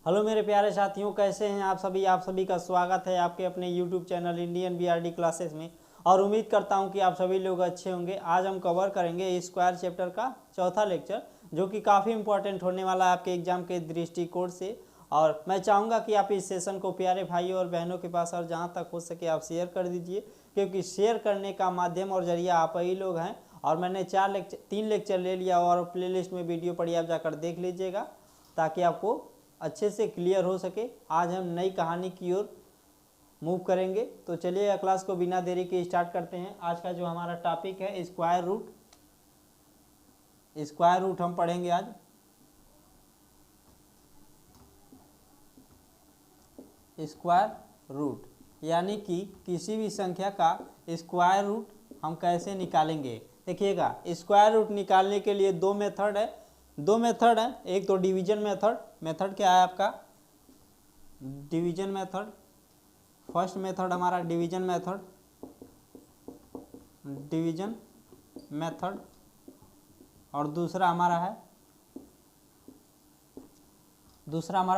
Hello मेरे प्यारे साथियों, कैसे हैं आप सभी का स्वागत है आपके अपने YouTube channel Indian BRD classes में। और उम्मीद करता हूं कि आप सभी लोग अच्छे होंगे। आज हम कवर करेंगे स्क्वायर चैप्टर का चौथा लेक्चर, जो कि काफ़ी इंपॉर्टेंट होने वाला है आपके एग्जाम के दृष्टिकोण से। और मैं चाहूँगा कि आप इस सेशन को प्यारे भाइयों और बहनों के पास और जहाँ तक हो सके आप शेयर कर दीजिए, क्योंकि शेयर करने का माध्यम और जरिया आप ही लोग हैं। और मैंने 3 लेक्चर ले लिया और प्लेलिस्ट में वीडियो पड़ी, आप जाकर देख लीजिएगा ताकि आपको अच्छे से क्लियर हो सके। आज हम नई कहानी की ओर मूव करेंगे, तो चलिए क्लास को बिना देरी के स्टार्ट करते हैं। आज का जो हमारा टॉपिक है स्क्वायर रूट हम पढ़ेंगे आज। स्क्वायर रूट यानी कि किसी भी संख्या का स्क्वायर रूट हम कैसे निकालेंगे। देखिएगा, स्क्वायर रूट निकालने के लिए दो मेथड है। एक तो डिवीजन मेथड क्या है आपका, डिवीजन मेथड। फर्स्ट मेथड हमारा डिवीजन मेथड और दूसरा हमारा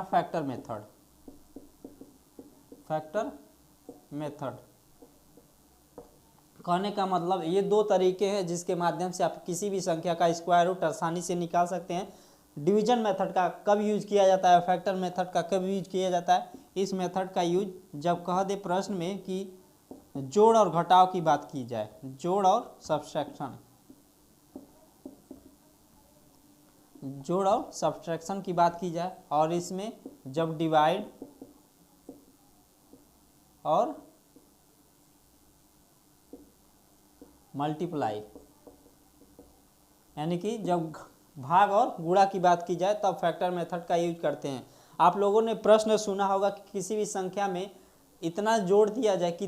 फैक्टर मेथड। कहने का मतलब ये दो तरीके हैं जिसके माध्यम से आप किसी भी संख्या का स्क्वायर रूट आसानी से निकाल सकते हैं। डिवीजन मेथड का कब यूज किया जाता है, फैक्टर मेथड का कब यूज किया जाता है। इस मेथड का यूज जब कह दे प्रश्न में कि जोड़ और घटाव की बात की जाए, जोड़ और सब्सट्रैक्शन की बात की जाए, और इसमें जब डिवाइड और मल्टीप्लाई यानी कि जब भाग और गुणा की बात की जाए तब फैक्टर मेथड का यूज करते हैं। आप लोगों ने प्रश्न सुना होगा कि किसी भी संख्या में कितना जोड़ दिया जाए कि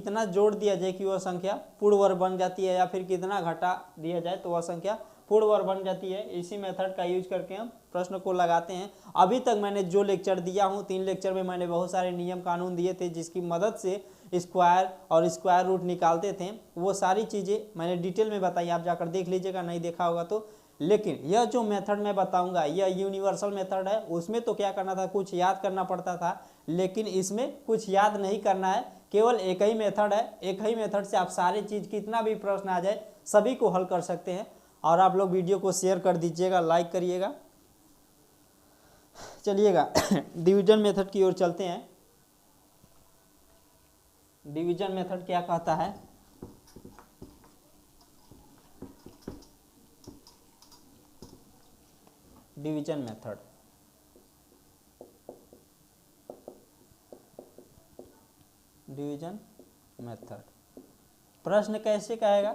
वह संख्या पूर्ण वर्ग बन जाती है, या फिर कितना घटा दिया जाए तो वह संख्या पूर्ण वर्ग बन जाती है। इसी मेथड का यूज करके हम प्रश्न को लगाते हैं। अभी तक मैंने जो लेक्चर दिया हूँ, 3 लेक्चर में मैंने बहुत सारे नियम कानून दिए थे जिसकी मदद से स्क्वायर और स्क्वायर रूट निकालते थे। वो सारी चीज़ें मैंने डिटेल में बताई, आप जाकर देख लीजिएगा नहीं देखा होगा तो। लेकिन यह जो मेथड मैं बताऊंगा यह यूनिवर्सल मेथड है। उसमें तो क्या करना था, कुछ याद करना पड़ता था, लेकिन इसमें कुछ याद नहीं करना है। केवल एक ही मेथड है, एक ही मेथड से आप सारी चीज़ कितना भी प्रश्न आ जाए सभी को हल कर सकते हैं। और आप लोग वीडियो को शेयर कर दीजिएगा, लाइक करिएगा। चलिएगा डिवीजन मेथड की ओर चलते हैं। डिवीजन मेथड क्या कहता है, डिवीजन मेथड प्रश्न कैसे कहेगा,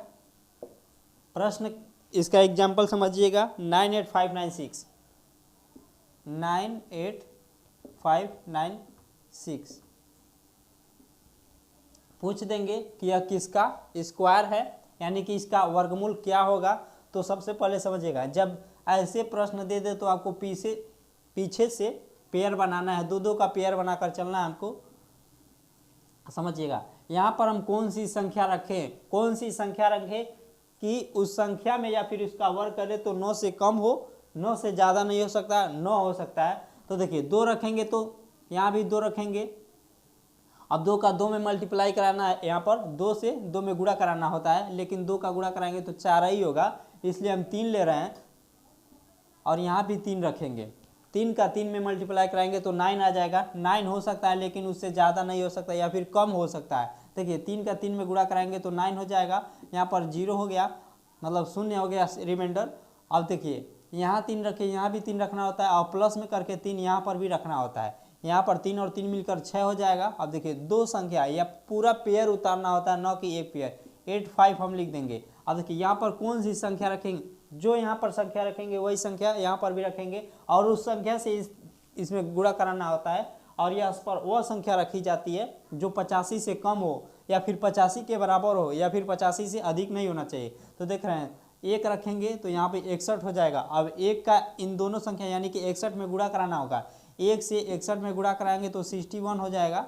प्रश्न इसका एग्जाम्पल समझिएगा। 98596 पूछ देंगे कि यह किसका स्क्वायर है, यानी कि इसका वर्गमूल क्या होगा। तो सबसे पहले समझिएगा, जब ऐसे प्रश्न दे दे तो आपको पीछे से पेयर बनाना है, दो का पेयर बनाकर चलना है हमको। समझिएगा, यहाँ पर हम कौन सी संख्या रखें कि उस संख्या में या फिर उसका वर्ग करें तो 9 से कम हो, 9 से ज़्यादा नहीं हो सकता, 9 हो सकता है। तो देखिए 2 रखेंगे तो यहाँ भी 2 रखेंगे। अब 2 का 2 में मल्टीप्लाई कराना है, यहाँ पर 2 से 2 में गुणा कराना होता है, लेकिन 2 का गुणा कराएंगे तो 4 ही होगा, इसलिए हम 3 ले रहे हैं। और यहाँ भी 3 रखेंगे, 3 का 3 में मल्टीप्लाई कराएंगे तो 9 आ जाएगा। 9 हो सकता है लेकिन उससे ज़्यादा नहीं हो सकता, या फिर कम हो सकता है। देखिए 3 का 3 में गुणा कराएंगे तो 9 हो जाएगा। यहाँ पर 0 हो गया, मतलब शून्य हो गया रिमाइंडर। अब देखिए यहाँ 3 रखे, यहाँ भी 3 रखना होता है, और प्लस में करके 3 यहाँ पर भी रखना होता है। यहाँ पर 3 और 3 मिलकर 6 हो जाएगा। अब देखिए 2 संख्या या पूरा पेयर उतारना होता है, न कि एक पेयर। 8 5 हम लिख देंगे। अब देखिए यहाँ पर कौन सी संख्या रखेंगे, जो यहाँ पर संख्या रखेंगे वही संख्या यहाँ पर भी रखेंगे, और उस संख्या से इसमें गुणा कराना होता है। और यह पर वह संख्या रखी जाती है जो 85 से कम हो, या फिर 85 के बराबर हो, या फिर 85 से अधिक नहीं होना चाहिए। तो देख रहे हैं 1 रखेंगे तो यहाँ पे 61 हो जाएगा। अब 1 का इन दोनों संख्या यानी कि 61 में गुणा कराना होगा। 1 से 61 में गुणा कराएंगे तो 61 हो जाएगा।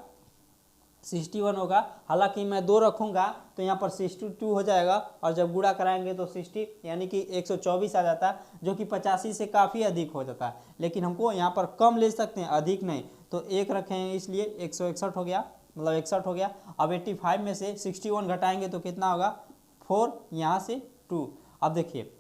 61 होगा। हालांकि मैं 2 रखूंगा तो यहाँ पर 62 हो जाएगा, और जब गुणा कराएंगे तो 60 यानी कि 124 आ जाता है, जो कि 85 से काफ़ी अधिक हो जाता है। लेकिन हमको यहाँ पर कम ले सकते हैं, अधिक नहीं, तो 1 रखे हैं इसलिए 161 हो गया, मतलब 61 हो गया। अब 85 में से 61 घटाएंगे तो कितना होगा, 4, यहाँ से 2। अब देखिए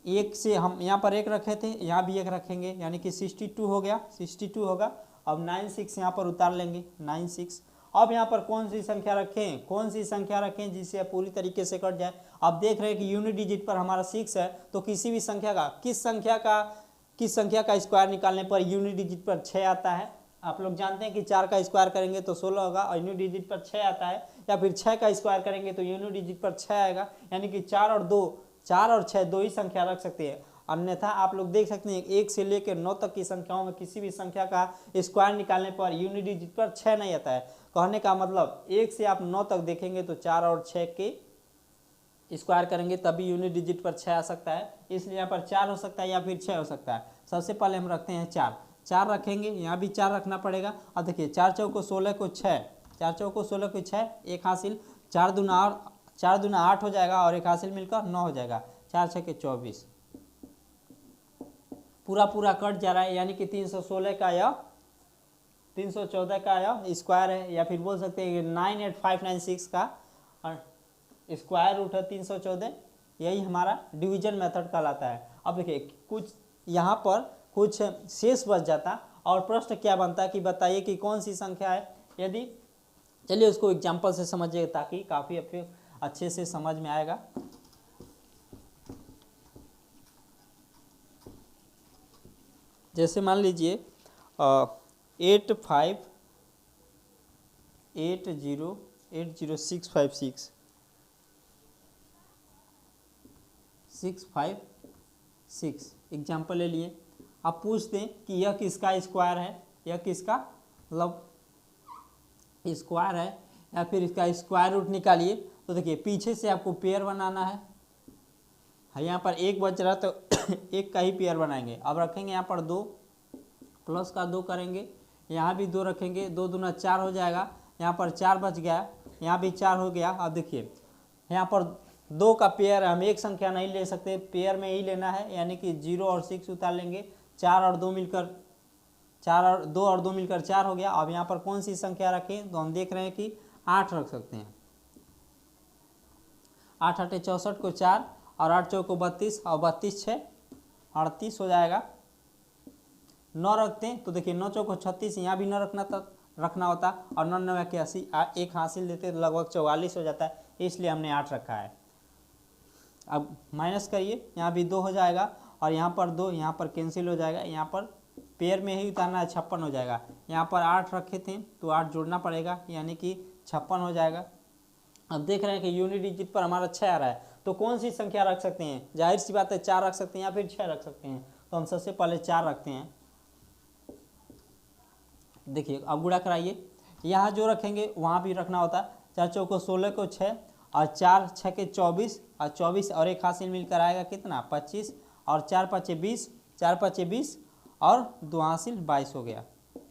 1 से हम यहाँ पर 1 रखे थे, यहाँ भी 1 रखेंगे, यानी कि 62 हो गया, 62 होगा। अब 96 यहाँ पर उतार लेंगे, 96। अब यहाँ पर कौन सी संख्या रखें, कौन सी संख्या रखें जिससे पूरी तरीके से कट जाए। अब देख रहे हैं कि यूनिट डिजिट पर हमारा 6 है, तो किसी भी संख्या का किस संख्या का स्क्वायर निकालने पर यूनिट डिजिट पर 6 आता है। आप लोग जानते हैं कि 4 का स्क्वायर करेंगे तो 16 होगा, और यूनिट डिजिट पर 6 आता है, या फिर 6 का स्क्वायर करेंगे तो यूनिट डिजिट पर 6 आएगा। यानी कि 4 और 6 दो ही संख्या रख सकते हैं। अन्यथा आप लोग देख सकते हैं 1 से लेकर 9 तक की संख्याओं में किसी भी संख्या का स्क्वायर निकालने पर यूनिट डिजिट पर 6 नहीं आता है। कहने का मतलब 1 से आप 9 तक देखेंगे तो 4 और 6 के स्क्वायर करेंगे तभी यूनिट डिजिट पर 6 आ सकता है। इसलिए यहाँ पर 4 हो सकता है या फिर 6 हो सकता है। सबसे पहले हम रखते हैं 4 रखेंगे, यहाँ भी 4 रखना पड़ेगा। अब देखिए 4 चौको 16 को 6, 4 चौको 16 को 6, 1 हासिल, 4 दूना 8 हो जाएगा, और 1 हासिल मिलकर 9 हो जाएगा, 4 6 के 24, पूरा कट जा रहा है। यानी कि 316 का या 314 का या स्क्वायर है, या फिर बोल सकते हैं 98596 का स्क्वायर रूट है 314। यही हमारा डिवीजन मेथड कहलाता है। अब देखिए कुछ यहाँ पर कुछ शेष बच जाता, और प्रश्न क्या बनता है कि बताइए कि कौन सी संख्या है। यदि चलिए उसको एग्जाम्पल से समझिए ताकि काफ़ी अच्छे से समझ में आएगा। जैसे मान लीजिए 85808656 एग्जाम्पल ले लिए। आप पूछते हैं कि यह किसका स्क्वायर है, यह किसका मतलब स्क्वायर है, या फिर इसका स्क्वायर रूट निकालिए। तो देखिए पीछे से आपको पेयर बनाना है, यहाँ पर 1 बच रहा तो 1 का ही पेयर बनाएंगे। अब रखेंगे यहाँ पर 2, प्लस का 2 करेंगे, यहाँ भी 2 रखेंगे, 2 दूना 4 हो जाएगा, यहाँ पर 4 बच गया, यहाँ भी 4 हो गया। अब देखिए यहाँ पर 2 का पेयर, हम एक संख्या नहीं ले सकते, पेयर में ही लेना है, यानी कि 0 और 6 उतार लेंगे, 4 और 2 मिलकर 4 हो गया। अब यहाँ पर कौन सी संख्या रखें, तो हम देख रहे हैं कि 8 रख सकते हैं। 8 8 64 को 4, और 8 चौको 32, और 32 6 38 हो जाएगा। 9 रखते हैं तो देखिए 9 चौको 36, यहाँ भी 9 रखना होता, और 9 9 के 80, 1 हासिल देते तो लगभग 44 हो जाता है, इसलिए हमने 8 रखा है। अब माइनस करिए, यहाँ भी 2 हो जाएगा, और यहाँ पर 2, यहाँ पर कैंसिल हो जाएगा, यहाँ पर पेयर में ही उतारना है, 56 हो जाएगा। यहाँ पर 8 रखे थे तो 8 जोड़ना पड़ेगा, यानी कि 56 हो जाएगा। अब देख रहे हैं कि यूनिट डिजिट पर हमारा 6 आ रहा है, तो कौन सी संख्या रख सकते हैं, जाहिर सी बात है 4 रख सकते हैं या फिर 6 रख सकते हैं। तो हम सबसे पहले 4 रखते हैं। देखिए अब गुणा कराइए, यहाँ जो रखेंगे वहाँ भी रखना होता। 4 चौको 16 को 6, और 4 6 के 24, और 24 और 1 हासिल मिलकर आएगा कितना 25, और 4 5 20, 4 5 20, और 2 हासिल 22 हो गया,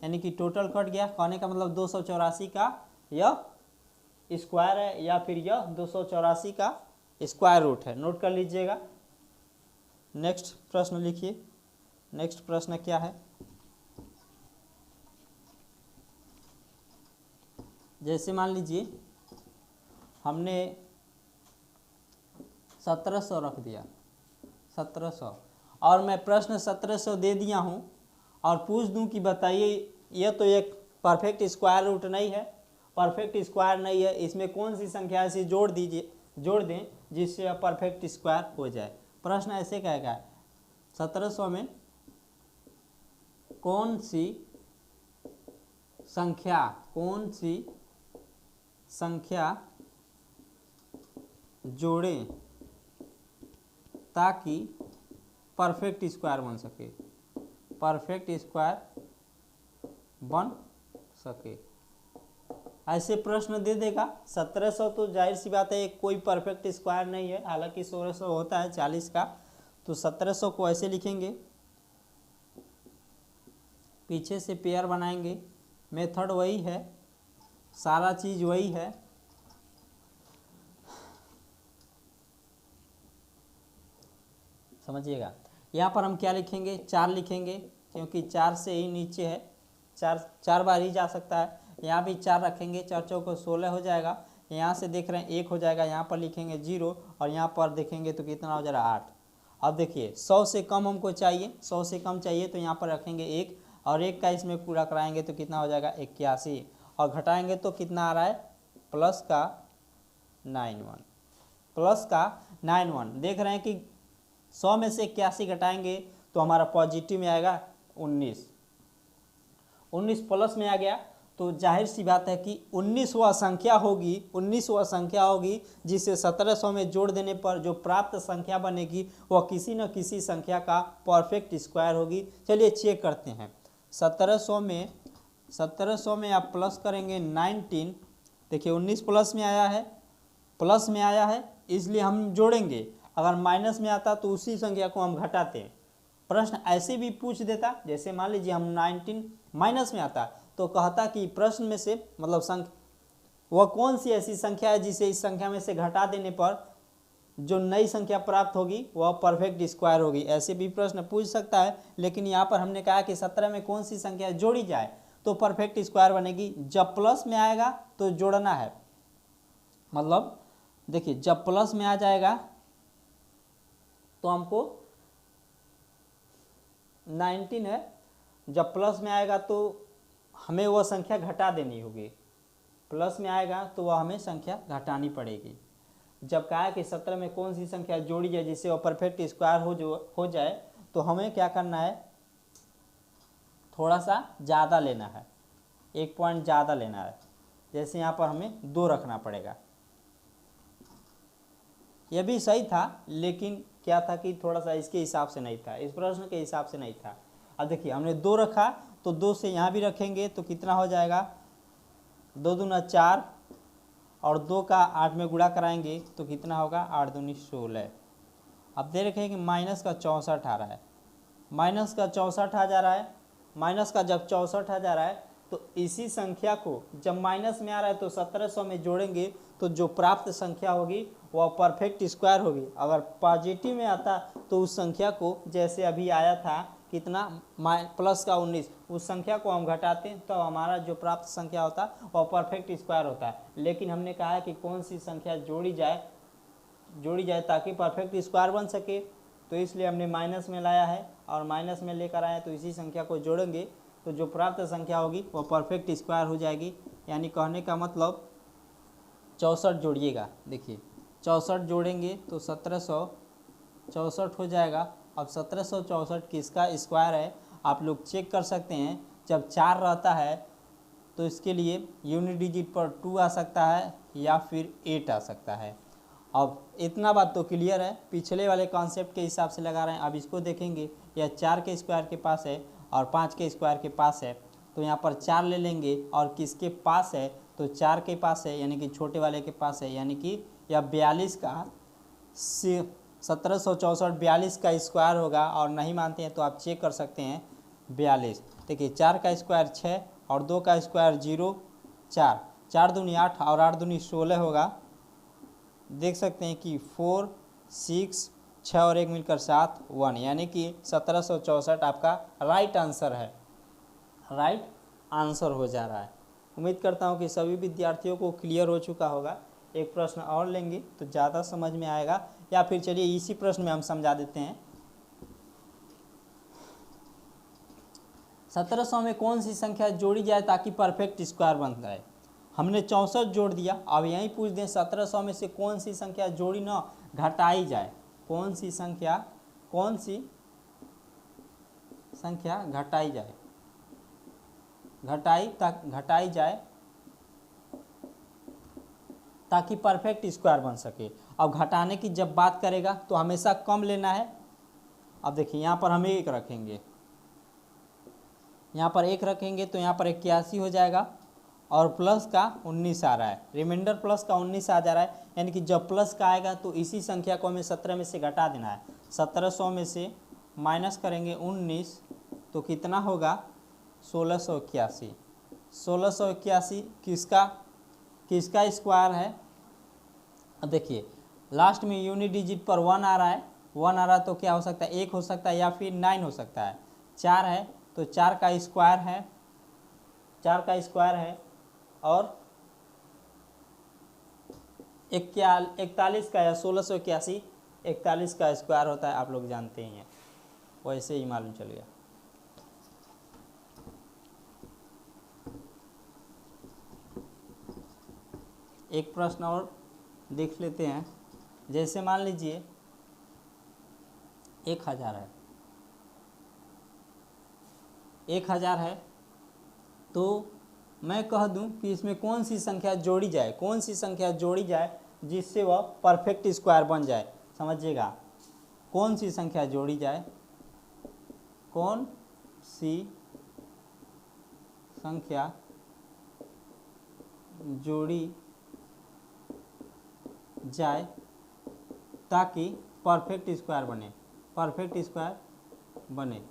यानी कि टोटल कट गया। कहने का मतलब 284 का यह स्क्वायर है, या फिर यह 284 का स्क्वायर रूट है। नोट कर लीजिएगा। नेक्स्ट प्रश्न लिखिए। नेक्स्ट प्रश्न क्या है, जैसे मान लीजिए हमने 1700 रख दिया, 1700, और मैं प्रश्न 1700 दे दिया हूँ, और पूछ दूँ कि बताइए यह तो एक परफेक्ट स्क्वायर रूट नहीं है, परफेक्ट स्क्वायर नहीं है, इसमें कौन सी संख्या ऐसी जोड़ दें जिससे यह परफेक्ट स्क्वायर हो जाए। प्रश्न ऐसे कहेगा 1700 में कौन सी संख्या जोड़ें ताकि परफेक्ट स्क्वायर बन सके, परफेक्ट स्क्वायर बन सके। ऐसे प्रश्न दे देगा। 1700 तो जाहिर सी बात है कोई परफेक्ट स्क्वायर नहीं है, हालांकि 1600 होता है 40 का। तो 1700 को ऐसे लिखेंगे, पीछे से पेयर बनाएंगे, मेथड वही है, सारा चीज वही है। समझिएगा, यहाँ पर हम क्या लिखेंगे, 4 लिखेंगे, क्योंकि 4 से ही नीचे है, 4 बार ही जा सकता है। यहाँ भी 4 रखेंगे, 4 चौको 16 हो जाएगा। यहाँ से देख रहे हैं 1 हो जाएगा, यहाँ पर लिखेंगे 0 और यहाँ पर देखेंगे तो कितना हो जाएगा 8। अब देखिए 100 से कम हमको चाहिए, 100 से कम चाहिए तो यहाँ पर रखेंगे 1 और 1 का इसमें पूरा कराएंगे तो कितना हो जाएगा 81 और घटाएंगे तो कितना आ रहा है प्लस का 91, प्लस का 91। देख रहे हैं कि 100 में से 81 घटाएंगे तो हमारा पॉजिटिव में आएगा 19 प्लस में आ गया। तो जाहिर सी बात है कि 19वां संख्या होगी जिसे 1700 में जोड़ देने पर जो प्राप्त संख्या बनेगी वह किसी न किसी संख्या का परफेक्ट स्क्वायर होगी। चलिए चेक करते हैं। 1700 में आप प्लस करेंगे 19, देखिए 19 प्लस में आया है इसलिए हम जोड़ेंगे। अगर माइनस में आता तो उसी संख्या को हम घटाते हैं। प्रश्न ऐसे भी पूछ देता, जैसे मान लीजिए हम 19 माइनस में आता तो कहता कि प्रश्न में से मतलब संख्या वह कौन सी ऐसी संख्या है जिसे इस संख्या में से घटा देने पर जो नई संख्या प्राप्त होगी वह परफेक्ट स्क्वायर होगी। ऐसे भी प्रश्न पूछ सकता है, लेकिन यहाँ पर हमने कहा कि 17 में कौन सी संख्या जोड़ी जाए तो परफेक्ट स्क्वायर बनेगी। जब प्लस में आएगा तो जोड़ना है, मतलब देखिए जब प्लस में आ जाएगा तो हमको 19 है, जब प्लस में आएगा तो हमें वह संख्या घटा देनी होगी। प्लस में आएगा तो वह हमें संख्या घटानी पड़ेगी। जब कहा कि 17 में कौन सी संख्या जोड़ी जाए जिससे वह परफेक्ट स्क्वायर हो जाए तो हमें क्या करना है, थोड़ा सा ज़्यादा लेना है, 1 पॉइंट ज़्यादा लेना है। जैसे यहाँ पर हमें 2 रखना पड़ेगा। यह भी सही था, लेकिन क्या था कि थोड़ा सा इसके हिसाब से नहीं था, इस प्रश्न के हिसाब से नहीं था। अब देखिए हमने 2 रखा तो 2 से यहाँ भी रखेंगे तो कितना हो जाएगा 2 दूना 4 और 2 का 8 में गुणा कराएंगे तो कितना होगा 8 दूनी 16। अब दे रखे हैं कि माइनस का 64 आ रहा है, माइनस का 64 आ जा रहा है। माइनस का जब 64 आ जा रहा है तो इसी संख्या को जब माइनस में आ रहा है तो 1700 में जोड़ेंगे तो जो प्राप्त संख्या होगी वह परफेक्ट स्क्वायर होगी। अगर पॉजिटिव में आता तो उस संख्या को जैसे अभी आया था कितना प्लस का 19, उस संख्या को हम घटाते हैं तो हमारा जो प्राप्त संख्या होता है वह परफेक्ट स्क्वायर होता है। लेकिन हमने कहा है कि कौन सी संख्या जोड़ी जाए ताकि परफेक्ट स्क्वायर बन सके, तो इसलिए हमने माइनस में लाया है और माइनस में लेकर आए तो इसी संख्या को जोड़ेंगे तो जो प्राप्त संख्या होगी वह परफेक्ट स्क्वायर हो जाएगी। यानी कहने का मतलब 64 जोड़िएगा, देखिए 64 जोड़ेंगे तो 1764 हो जाएगा। अब 1764 किसका स्क्वायर है आप लोग चेक कर सकते हैं। जब 4 रहता है तो इसके लिए यूनिट डिजिट पर 2 आ सकता है या फिर 8 आ सकता है। अब इतना बात तो क्लियर है, पिछले वाले कॉन्सेप्ट के हिसाब से लगा रहे हैं। अब इसको देखेंगे, यह 4 के स्क्वायर के पास है और 5 के स्क्वायर के पास है, तो यहाँ पर 4 ले लेंगे और किसके पास है तो 4 के पास है, यानी कि छोटे वाले के पास है, यानी कि यह 42 का 1764 42 का स्क्वायर होगा। और नहीं मानते हैं तो आप चेक कर सकते हैं 42। देखिए 4 का स्क्वायर 6 और 2 का स्क्वायर 0, 4, 4 दूनी 8 और 8 दूनी 16 होगा। देख सकते हैं कि 4, 6, 6 और 1 मिलकर 7, 1, यानी कि 1764 आपका राइट आंसर है, राइट आंसर हो जा रहा है। उम्मीद करता हूं कि सभी विद्यार्थियों को क्लियर हो चुका होगा। एक प्रश्न और लेंगे तो ज़्यादा समझ में आएगा, या फिर चलिए इसी प्रश्न में हम समझा देते हैं। 1700 में कौन सी संख्या जोड़ी जाए ताकि परफेक्ट स्क्वायर बन जाए। हमने 64 जोड़ दिया। अब यहीं पूछ दें 1700 में से कौन सी संख्या जोड़ी न घटाई जाए, कौन सी संख्या घटाई जाए ताकि परफेक्ट स्क्वायर बन सके। अब घटाने की जब बात करेगा तो हमेशा कम लेना है। अब देखिए यहाँ पर हम 1 रखेंगे, यहाँ पर 1 रखेंगे तो यहाँ पर 81 हो जाएगा और प्लस का 19 आ रहा है, रिमाइंडर प्लस का 19 आ जा रहा है। यानी कि जब प्लस का आएगा तो इसी संख्या को हमें 17 में से घटा देना है। 1700 में से माइनस करेंगे 19 तो कितना होगा 1681। 1681 किसका किसका स्क्वायर है। अब देखिए लास्ट में यूनिट डिजिट पर 1 आ रहा है, 1 आ रहा है तो क्या हो सकता है, 1 हो सकता है या फिर 9 हो सकता है। 4 है तो 4 का स्क्वायर है, 4 का स्क्वायर है। और 41 का या 1681 41 का स्क्वायर होता है, आप लोग जानते ही हैं, वैसे ही मालूम चल गया। एक प्रश्न और देख लेते हैं। जैसे मान लीजिए 1000 है, 1000 है तो मैं कह दूं कि इसमें कौन सी संख्या जोड़ी जाए, कौन सी संख्या जोड़ी जाए जिससे वह परफेक्ट स्क्वायर बन जाए। समझिएगा, कौन सी संख्या जोड़ी जाए, कौन सी संख्या जोड़ी जाए ताकि परफेक्ट स्क्वायर बने, परफेक्ट स्क्वायर बने।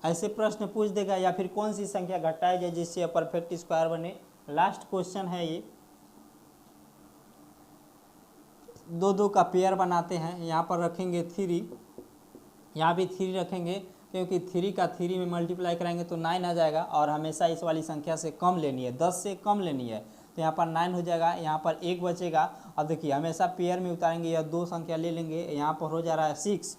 ऐसे प्रश्न पूछ देगा, या फिर कौन सी संख्या घटाई जाए जिससे परफेक्ट स्क्वायर बने। लास्ट क्वेश्चन है ये। 2 का पेयर बनाते हैं, यहाँ पर रखेंगे 3, यहाँ भी 3 रखेंगे क्योंकि 3 का 3 में मल्टीप्लाई कराएंगे तो 9 आ जाएगा, और हमेशा इस वाली संख्या से कम लेनी है, 10 से कम लेनी है, तो यहाँ पर 9 हो जाएगा, यहाँ पर 1 बचेगा। अब देखिए हमेशा पेयर में उतारेंगे या 2 संख्या ले लेंगे, यहाँ पर हो जा रहा है 6।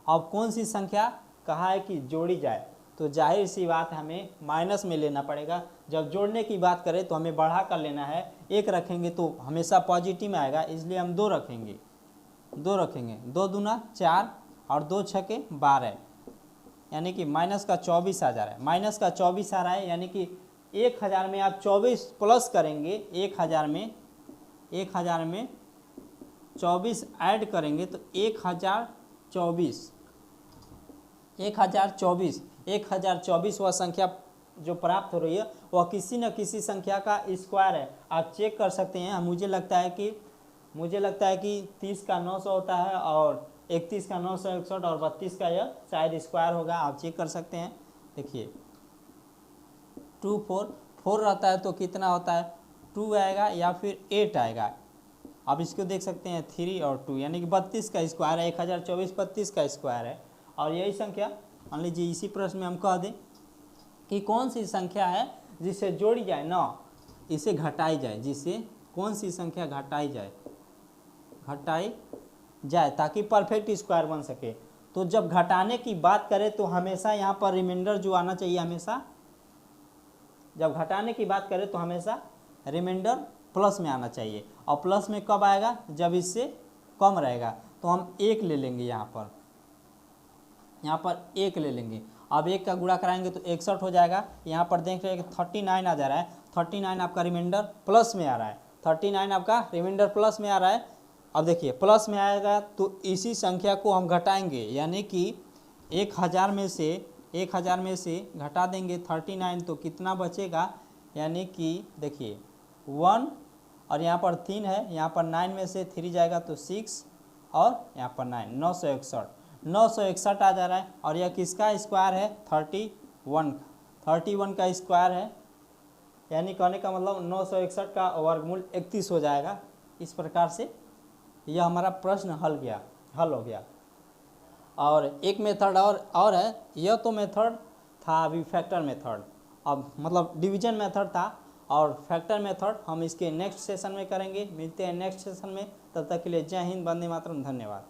अब कौन सी संख्या कहा है कि जोड़ी जाए, तो जाहिर सी बात हमें माइनस में लेना पड़ेगा। जब जोड़ने की बात करें तो हमें बढ़ा कर लेना है, 1 रखेंगे तो हमेशा पॉजिटिव में आएगा, इसलिए हम 2 रखेंगे, 2 रखेंगे। 2 दूना 4 और 2 छके 12, यानी कि माइनस का 24 आ जा रहा है, माइनस का 24 आ रहा है, यानी कि 1000 में आप 24 प्लस करेंगे, 1000 में 24 ऐड करेंगे तो 1024 वह संख्या जो प्राप्त हो रही है वह किसी न किसी संख्या का स्क्वायर है। आप चेक कर सकते हैं। मुझे लगता है कि 30 का 900 होता है, और 31 का 961, और 32 का यह शायद स्क्वायर होगा, आप चेक कर सकते हैं। देखिए 2 4 रहता है तो कितना होता है, 2 आएगा या फिर 8 आएगा। आप इसको देख सकते हैं 3 और 2, यानी कि 32 का स्क्वायर है, 1024 32 का स्क्वायर है। और यही संख्या मान लीजिए इसी प्रश्न में हम कह दें कि कौन सी संख्या है जिसे जोड़ी जाए ना इसे घटाई जाए, जिसे कौन सी संख्या घटाई जाए ताकि परफेक्ट स्क्वायर बन सके। तो जब घटाने की बात करें तो हमेशा यहाँ पर रिमाइंडर जो आना चाहिए, हमेशा जब घटाने की बात करें तो हमेशा रिमाइंडर प्लस में आना चाहिए। और प्लस में कब आएगा, जब इससे कम रहेगा। तो हम 1 ले लेंगे, यहाँ पर 1 ले लेंगे। अब 1 का गुणा कराएंगे तो 61 हो जाएगा। यहाँ पर देख रहे हैं कि 39 आ जा रहा है, 39 आपका रिमाइंडर प्लस में आ रहा है, 39 आपका रिमाइंडर प्लस में आ रहा है। अब देखिए प्लस में आएगा तो इसी संख्या को हम घटाएंगे, यानी कि 1000 में से घटा देंगे 39 तो कितना बचेगा, यानी कि देखिए 1 और यहाँ पर 3 है, यहाँ पर 9 में से 3 जाएगा तो 6 और यहाँ पर 9 961 आ जा रहा है। और यह किसका स्क्वायर है, 31 का स्क्वायर है, यानी कहने का मतलब 961 का वर्गमूल 31 हो जाएगा। इस प्रकार से यह हमारा प्रश्न हल हो गया। और एक मेथड और है, यह तो मेथड था अभी फैक्टर मेथड, अब मतलब डिवीजन मेथड था, और फैक्टर मेथड हम इसके नेक्स्ट सेशन में करेंगे। मिलते हैं नेक्स्ट सेशन में, तब तक के लिए जय हिंद, वंदे मातरम, धन्यवाद।